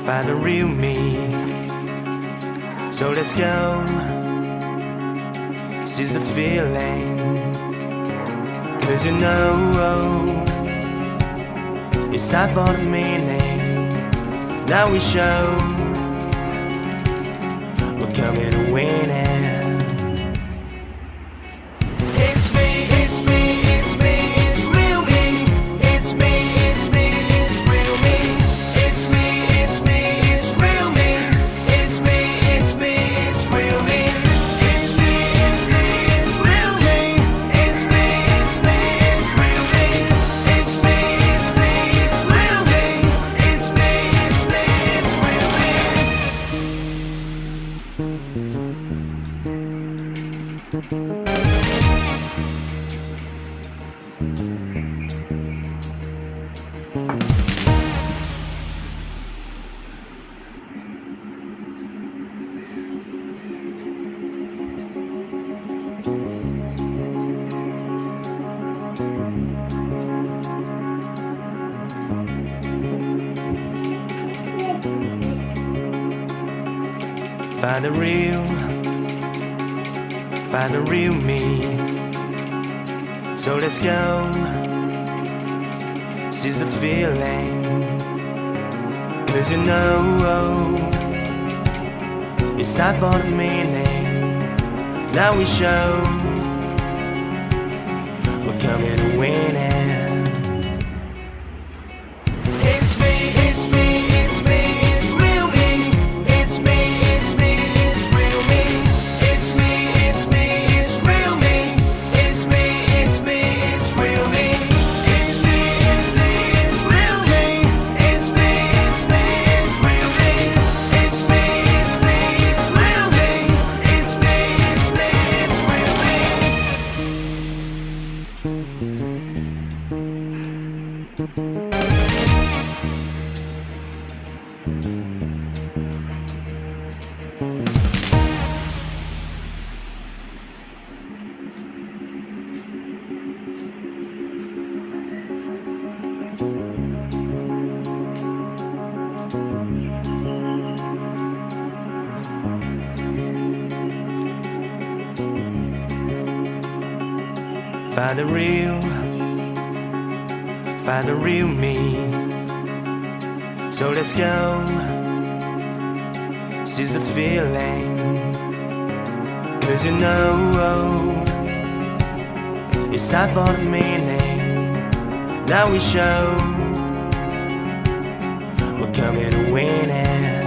Find the real me. So let's go, seize the feeling. 'Cause you know, it's time for the meaning. Now we show we're coming to win it. Find the real me. So let's go, seize the feeling. 'Cause you know, it's time for the meaning. Now we show we're coming to win it. Find the real me. So let's go, seize the feeling. 'Cause you know, it's time for the meaning. Now we show we're coming to win it.